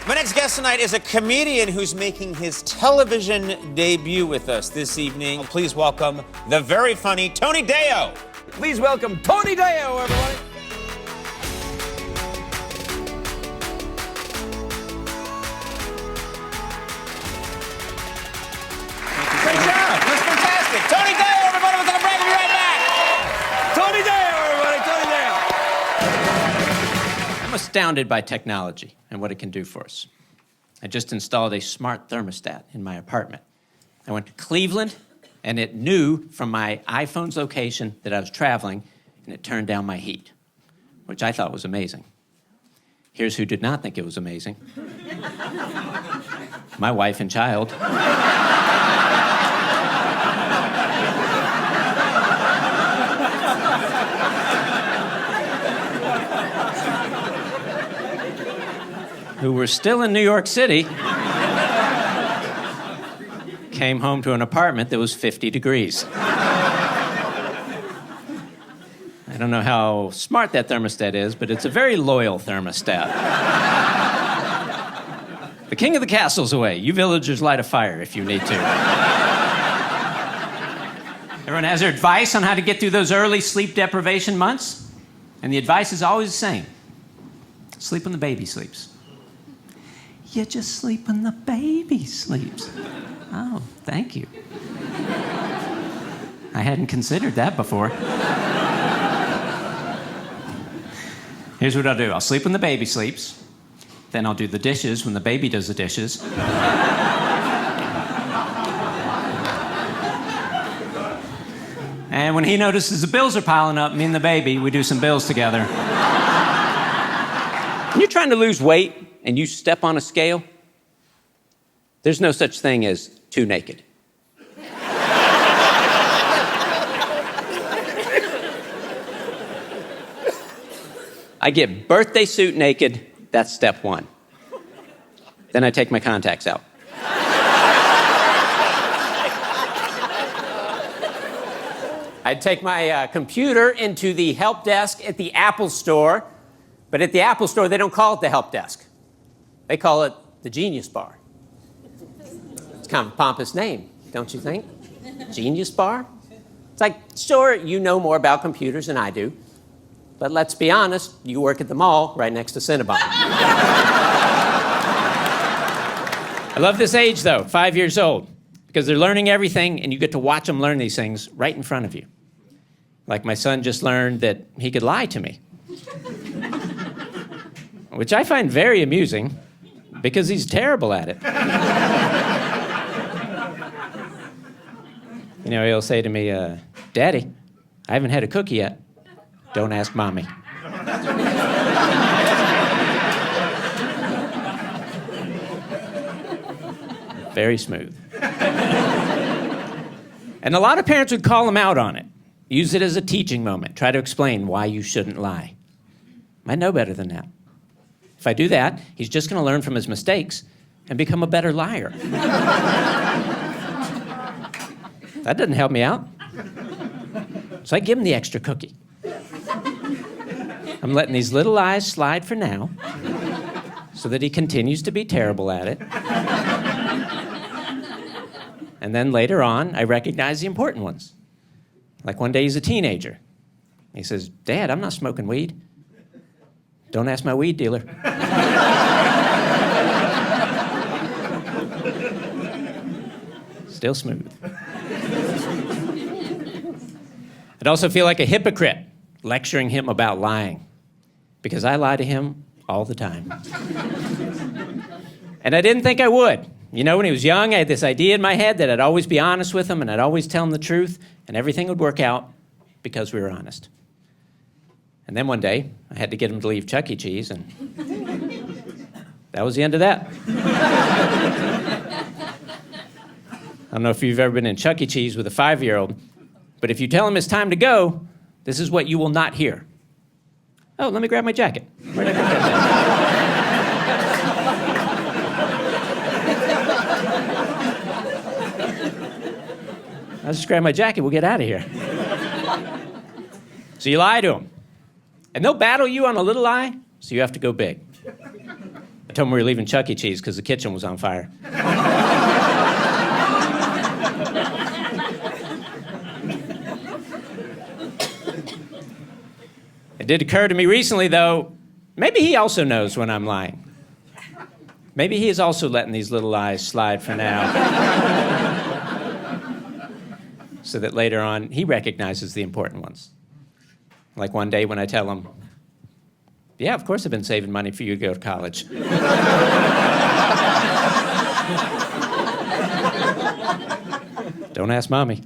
My next guest tonight is a comedian who's making his television debut with us this evening. Please welcome the very funny Tony Deyo. Please welcome Tony Deyo, everybody. Great job. That's fantastic. Tony Deyo, everybody. We're going to break. We'll be right back. Tony Deyo, everybody. Tony Deyo. I'm astounded by technology and what it can do for us. I just installed a smart thermostat in my apartment. I went to Cleveland, and it knew from my iPhone's location that I was traveling, and it turned down my heat, which I thought was amazing. Here's who did not think it was amazing. My wife and child. Who were still in New York City, came home to an apartment that was 50 degrees. I don't know how smart that thermostat is, but it's a very loyal thermostat. The king of the castle's away. You villagers light a fire if you need to. Everyone has their advice on how to get through those early sleep deprivation months, and the advice is always the same. Sleep when the baby sleeps. You just sleep when the baby sleeps. Oh, thank you. I hadn't considered that before. Here's what I'll do. I'll sleep when the baby sleeps. Then I'll do the dishes when the baby does the dishes. And when he notices the bills are piling up, me and the baby, we do some bills together. When you're trying to lose weight and you step on a scale, there's no such thing as too naked. I get birthday suit naked, that's step one. Then I take my contacts out. I'd take my computer into the help desk at the Apple Store, but at the Apple Store, they don't call it the help desk. They call it the Genius Bar. It's kind of a pompous name, don't you think? Genius Bar? It's like, sure, you know more about computers than I do, but let's be honest, you work at the mall right next to Cinnabon. I love this age, though, 5 years old, because they're learning everything, and you get to watch them learn these things right in front of you. Like my son just learned that he could lie to me, which I find very amusing, because he's terrible at it. You know, he'll say to me, Daddy, I haven't had a cookie yet. Don't ask Mommy. Very smooth. And a lot of parents would call him out on it. Use it as a teaching moment. Try to explain why you shouldn't lie. I know better than that. If I do that, he's just going to learn from his mistakes and become a better liar. That doesn't help me out. So I give him the extra cookie. I'm letting these little lies slide for now so that he continues to be terrible at it. And then later on, I recognize the important ones. Like one day he's a teenager. He says, Dad, I'm not smoking weed. Don't ask my weed dealer. Still smooth. I'd also feel like a hypocrite lecturing him about lying, because I lie to him all the time. And I didn't think I would. You know, when he was young, I had this idea in my head that I'd always be honest with him and I'd always tell him the truth and everything would work out because we were honest. And then one day, I had to get him to leave Chuck E. Cheese, and that was the end of that. I don't know if you've ever been in Chuck E. Cheese with a 5-year-old, but if you tell him it's time to go, this is what you will not hear. Oh, let me grab my jacket. Where'd I put that jacket? I'll just grab my jacket, we'll get out of here. So you lie to them. And they'll battle you on a little lie, so you have to go big. told him we were leaving Chuck E. Cheese because the kitchen was on fire. It did occur to me recently, though, maybe he also knows when I'm lying. Maybe he is also letting these little lies slide for now. So that later on, he recognizes the important ones. Like one day when I tell him, yeah, of course I've been saving money for you to go to college. Don't ask Mommy.